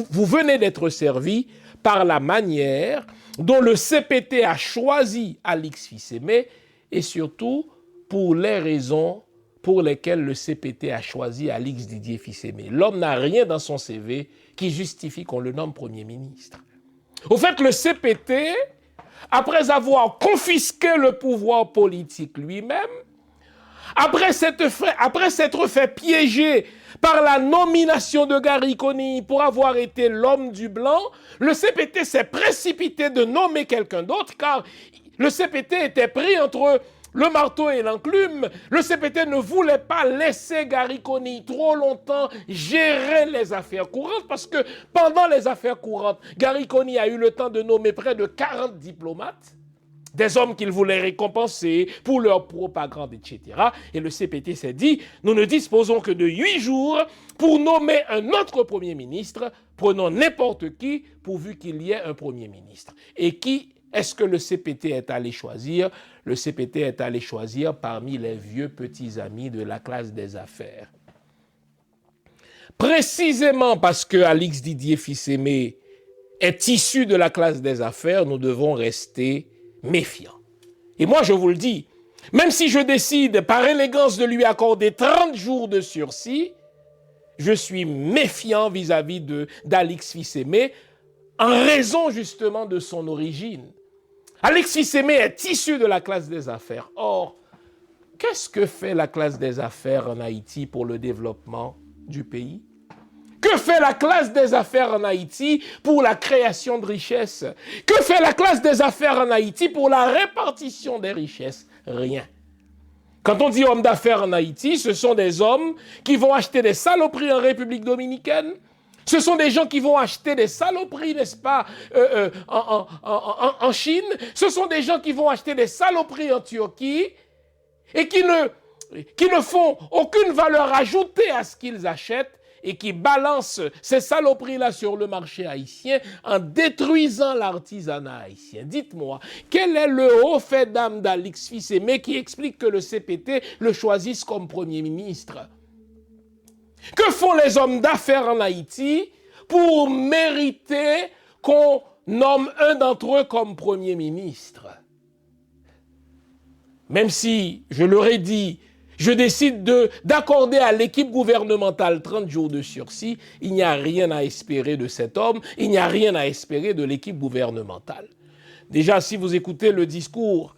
venez d'être servi par la manière dont le CPT a choisi Alix Fils-Aimé et surtout pour les raisons pour lesquelles le CPT a choisi Alix Didier Fils-Aimé. L'homme n'a rien dans son CV qui justifie qu'on le nomme Premier ministre. Au fait, le CPT, après avoir confisqué le pouvoir politique lui-même, après s'être fait piéger par la nomination de Gary Coney pour avoir été l'homme du blanc, le CPT s'est précipité de nommer quelqu'un d'autre car le CPT était pris entre le marteau et l'enclume. Le CPT ne voulait pas laisser Gary Coney trop longtemps gérer les affaires courantes parce que pendant les affaires courantes, Gary Coney a eu le temps de nommer près de 40 diplomates, des hommes qu'il voulait récompenser pour leur propagande, etc. Et le CPT s'est dit, nous ne disposons que de 8 jours pour nommer un autre Premier ministre, prenons n'importe qui pourvu qu'il y ait un Premier ministre. Et qui est-ce que le CPT est allé choisir? Le CPT est allé choisir parmi les vieux petits amis de la classe des affaires. Précisément parce que Alix Didier Fils-Aimé est issu de la classe des affaires, nous devons rester méfiants. Et moi, je vous le dis, même si je décide par élégance de lui accorder 30 jours de sursis, je suis méfiant vis-à-vis d'Alix Fils-Aimé en raison justement de son origine. Alix Fils-Aimé est issu de la classe des affaires. Or, qu'est-ce que fait la classe des affaires en Haïti pour le développement du pays? Que fait la classe des affaires en Haïti pour la création de richesses? Que fait la classe des affaires en Haïti pour la répartition des richesses? Rien. Quand on dit hommes d'affaires en Haïti, ce sont des hommes qui vont acheter des saloperies en République dominicaine. Ce sont des gens qui vont acheter des saloperies, n'est-ce pas, en Chine. Ce sont des gens qui vont acheter des saloperies en Turquie et qui ne font aucune valeur ajoutée à ce qu'ils achètent et qui balancent ces saloperies-là sur le marché haïtien en détruisant l'artisanat haïtien. Dites-moi, quel est le haut fait d'âme d'Alix Fils-Aimé qui explique que le CPT le choisisse comme Premier ministre? Que font les hommes d'affaires en Haïti pour mériter qu'on nomme un d'entre eux comme Premier ministre? Même si, je leur ai dit, je décide d'accorder à l'équipe gouvernementale 30 jours de sursis, il n'y a rien à espérer de cet homme, il n'y a rien à espérer de l'équipe gouvernementale. Déjà, si vous écoutez le discours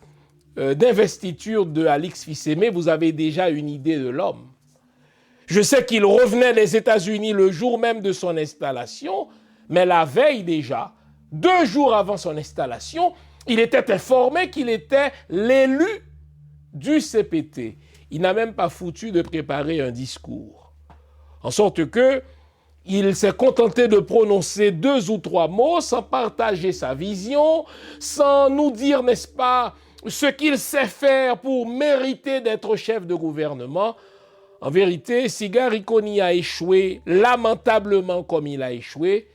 d'investiture de Alix Fils-Aimé, vous avez déjà une idée de l'homme. Je sais qu'il revenait des États-Unis le jour même de son installation, mais la veille déjà, 2 jours avant son installation, il était informé qu'il était l'élu du CPT. Il n'a même pas foutu de préparer un discours. En sorte que il s'est contenté de prononcer 2 ou 3 mots sans partager sa vision, sans nous dire, n'est-ce pas, ce qu'il sait faire pour mériter d'être chef de gouvernement. En vérité, si Gary Coney a échoué lamentablement comme il a échoué,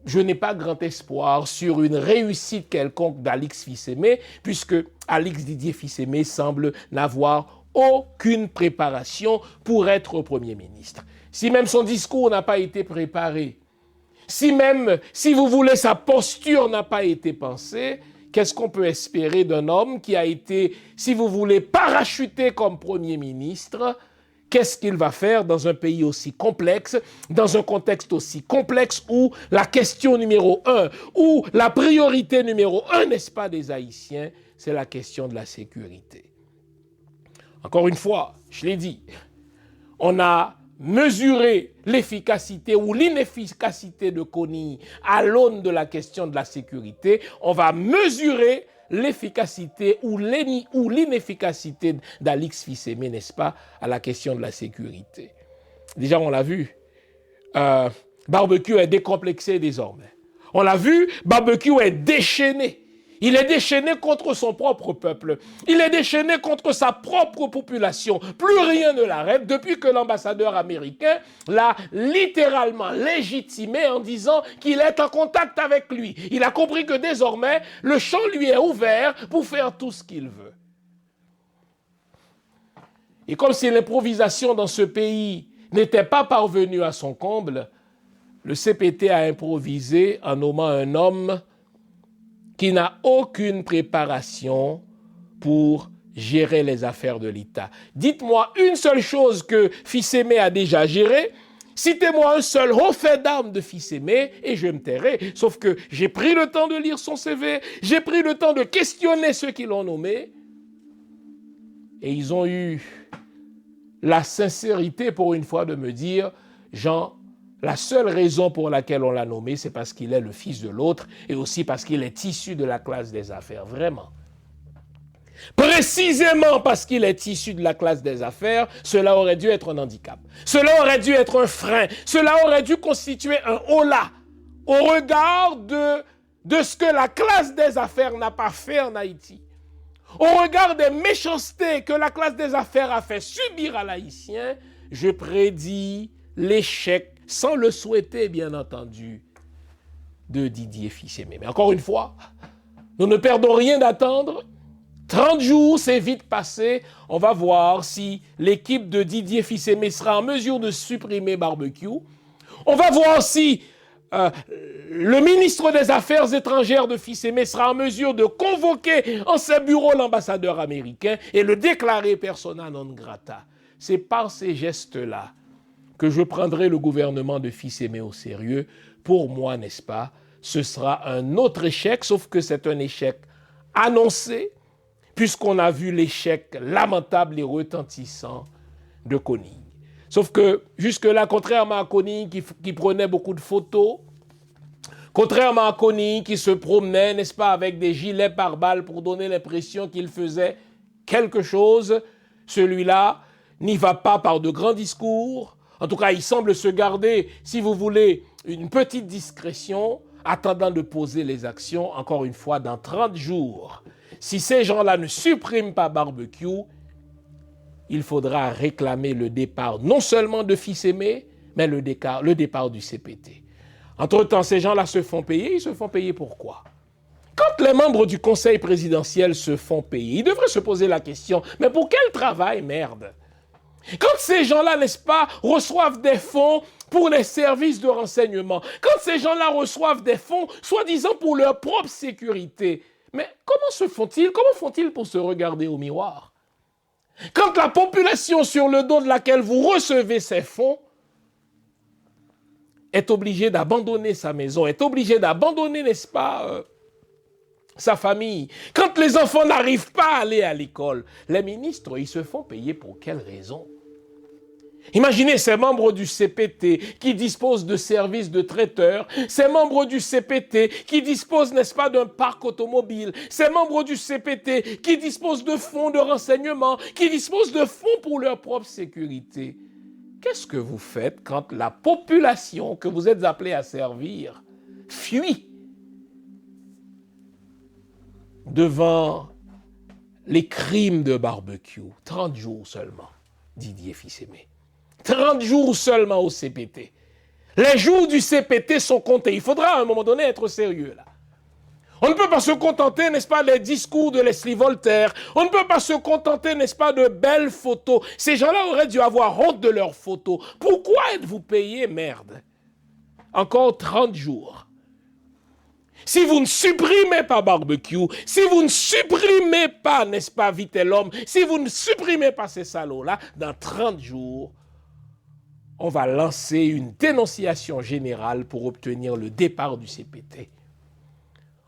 je n'ai pas grand espoir sur une réussite quelconque d'Alix Fils-Aimé, puisque Alix Didier Fils-Aimé semble n'avoir aucune préparation pour être Premier ministre. Si même son discours n'a pas été préparé, si vous voulez, sa posture n'a pas été pensée, qu'est-ce qu'on peut espérer d'un homme qui a été, si vous voulez, parachuté comme Premier ministre? Qu'est-ce qu'il va faire dans un pays aussi complexe, dans un contexte aussi complexe où la question numéro 1, où la priorité numéro 1, n'est-ce pas, des Haïtiens, c'est la question de la sécurité. Encore une fois, je l'ai dit, on a mesuré l'efficacité ou l'inefficacité de Coney à l'aune de la question de la sécurité. On va mesurer l'efficacité ou l'inefficacité d'Alix Fils-Aimé, n'est-ce pas, à la question de la sécurité. Déjà, on l'a vu, Barbecue est décomplexé désormais. On l'a vu, Barbecue est déchaîné. Il est déchaîné contre son propre peuple. Il est déchaîné contre sa propre population. Plus rien ne l'arrête depuis que l'ambassadeur américain l'a littéralement légitimé en disant qu'il est en contact avec lui. Il a compris que désormais, le champ lui est ouvert pour faire tout ce qu'il veut. Et comme si l'improvisation dans ce pays n'était pas parvenue à son comble, le CPT a improvisé en nommant un homme qui n'a aucune préparation pour gérer les affaires de l'État. Dites-moi une seule chose que Fils-Aimé a déjà gérée. Citez-moi un seul haut fait d'armes de Fils-Aimé et je me tairai. Sauf que j'ai pris le temps de lire son CV, j'ai pris le temps de questionner ceux qui l'ont nommé et ils ont eu la sincérité pour une fois de me dire, Jean, la seule raison pour laquelle on l'a nommé, c'est parce qu'il est le fils de l'autre et aussi parce qu'il est issu de la classe des affaires, vraiment. Précisément parce qu'il est issu de la classe des affaires, cela aurait dû être un handicap. Cela aurait dû être un frein. Cela aurait dû constituer un holà au regard de ce que la classe des affaires n'a pas fait en Haïti. Au regard des méchancetés que la classe des affaires a fait subir à l'Haïtien, je prédis l'échec, sans le souhaiter bien entendu, de Didier Fils-Aimé. Mais encore une fois, nous ne perdons rien d'attendre. 30 jours, c'est vite passé. On va voir si l'équipe de Didier Fils-Aimé sera en mesure de supprimer barbecue. On va voir si le ministre des Affaires étrangères de Fils-Aimé sera en mesure de convoquer en ses bureaux l'ambassadeur américain et le déclarer persona non grata. C'est par ces gestes-là que je prendrai le gouvernement de Fils-Aimé au sérieux. Pour moi, n'est-ce pas, ce sera un autre échec, sauf que c'est un échec annoncé, puisqu'on a vu l'échec lamentable et retentissant de Koning. Sauf que jusque-là, contrairement à Koning qui prenait beaucoup de photos, contrairement à Koning qui se promenait, n'est-ce pas, avec des gilets pare-balles pour donner l'impression qu'il faisait quelque chose, celui-là n'y va pas par de grands discours. En tout cas, il semble se garder, si vous voulez, une petite discrétion, attendant de poser les actions, encore une fois, dans 30 jours. Si ces gens-là ne suppriment pas barbecue, il faudra réclamer le départ non seulement de Fils-Aimé, mais le départ du CPT. Entre-temps, ces gens-là se font payer. Ils se font payer pourquoi? Quand les membres du conseil présidentiel se font payer, ils devraient se poser la question, mais pour quel travail, merde? Quand ces gens-là, n'est-ce pas, reçoivent des fonds pour les services de renseignement, quand ces gens-là reçoivent des fonds, soi-disant pour leur propre sécurité, mais comment font-ils pour se regarder au miroir? Quand la population sur le dos de laquelle vous recevez ces fonds est obligée d'abandonner sa maison, est obligée d'abandonner, n'est-ce pas, sa famille, quand les enfants n'arrivent pas à aller à l'école, les ministres, ils se font payer pour quelle raison? Imaginez ces membres du CPT qui disposent de services de traiteurs, ces membres du CPT qui disposent, n'est-ce pas, d'un parc automobile, ces membres du CPT qui disposent de fonds de renseignement, qui disposent de fonds pour leur propre sécurité. Qu'est-ce que vous faites quand la population que vous êtes appelés à servir fuit devant les crimes de barbecue? 30 jours seulement, Didier Fils-Aimé. 30 jours seulement au CPT. Les jours du CPT sont comptés. Il faudra à un moment donné être sérieux là. On ne peut pas se contenter, n'est-ce pas, des discours de Leslie Voltaire. On ne peut pas se contenter, n'est-ce pas, de belles photos. Ces gens-là auraient dû avoir honte de leurs photos. Pourquoi êtes-vous payés, merde? Encore 30 jours. Si vous ne supprimez pas barbecue, si vous ne supprimez pas, n'est-ce pas, Vitellum, si vous ne supprimez pas ces salauds-là, dans 30 jours, on va lancer une dénonciation générale pour obtenir le départ du CPT.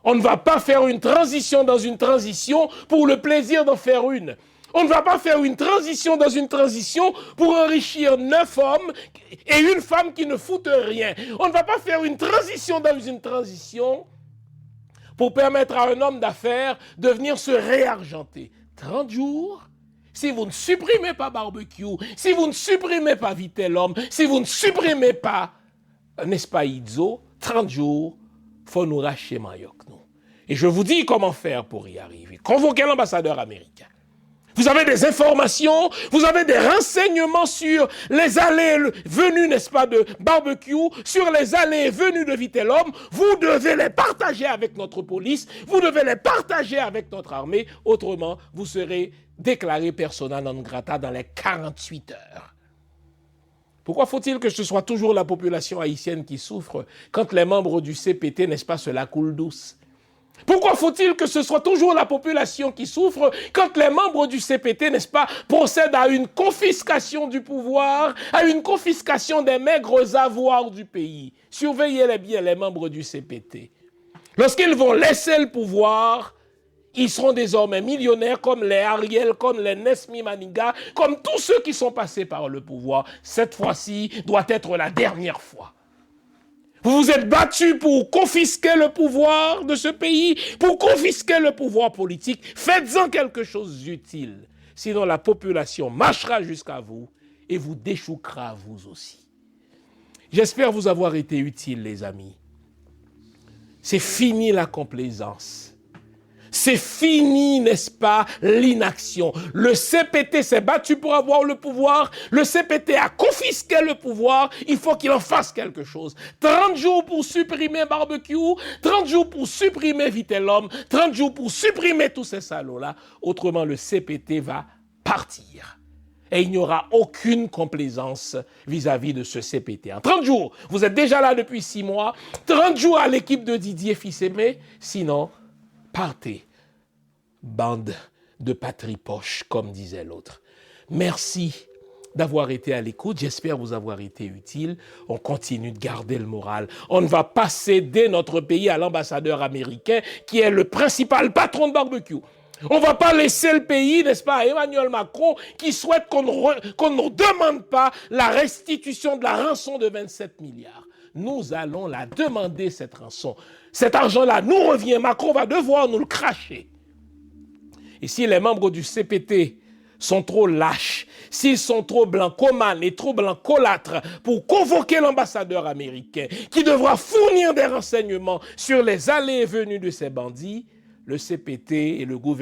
On ne va pas faire une transition dans une transition pour le plaisir d'en faire une. On ne va pas faire une transition dans une transition pour enrichir 9 hommes et une femme qui ne foutent rien. On ne va pas faire une transition dans une transition pour permettre à un homme d'affaires de venir se réargenter. 30 jours, si vous ne supprimez pas barbecue, si vous ne supprimez pas Vitellum, si vous ne supprimez pas, n'est-ce pas, Izzo, 30 jours, il faut nous racheter Mayoc, nous. Et je vous dis comment faire pour y arriver. Convoquez l'ambassadeur américain. Vous avez des informations, vous avez des renseignements sur les allées et venues, n'est-ce pas, de barbecue, sur les allées et venues de Vitellum. Vous devez les partager avec notre police, vous devez les partager avec notre armée. Autrement, vous serez déclaré persona non grata dans les 48 heures. Pourquoi faut-il que ce soit toujours la population haïtienne qui souffre quand les membres du CPT, n'est-ce pas, se la coulent douce? Pourquoi faut-il que ce soit toujours la population qui souffre quand les membres du CPT, n'est-ce pas, procèdent à une confiscation du pouvoir, à une confiscation des maigres avoirs du pays? Surveillez bien les membres du CPT. Lorsqu'ils vont laisser le pouvoir, Ils seront désormais millionnaires comme les Ariel, comme les Nesmi Maniga, comme tous ceux qui sont passés par le pouvoir. Cette fois-ci doit être la dernière fois. Vous vous êtes battus pour confisquer le pouvoir de ce pays, pour confisquer le pouvoir politique. Faites-en quelque chose d'utile. Sinon, la population marchera jusqu'à vous et vous déchouquera vous aussi. J'espère vous avoir été utile, les amis. C'est fini la complaisance. C'est fini, n'est-ce pas, l'inaction. Le CPT s'est battu pour avoir le pouvoir. Le CPT a confisqué le pouvoir. Il faut qu'il en fasse quelque chose. 30 jours pour supprimer barbecue, 30 jours pour supprimer Vitellum, 30 jours pour supprimer tous ces salauds-là. Autrement, le CPT va partir. Et il n'y aura aucune complaisance vis-à-vis de ce CPT. En 30 jours, vous êtes déjà là depuis 6 mois. 30 jours à l'équipe de Didier Fils-Aimé. Sinon, partez, bande de patrie-poche, comme disait l'autre. Merci d'avoir été à l'écoute. J'espère vous avoir été utile. On continue de garder le moral. On ne va pas céder notre pays à l'ambassadeur américain qui est le principal patron de barbecue. On ne va pas laisser le pays, n'est-ce pas, à Emmanuel Macron qui souhaite qu'on ne demande pas la restitution de la rançon de 27 milliards. Nous allons la demander, cette rançon. Cet argent-là nous revient. Macron va devoir nous le cracher. Et si les membres du CPT sont trop lâches, s'ils sont trop blancomanes et trop blancolâtres pour convoquer l'ambassadeur américain qui devra fournir des renseignements sur les allées et venues de ces bandits, le CPT et le gouvernement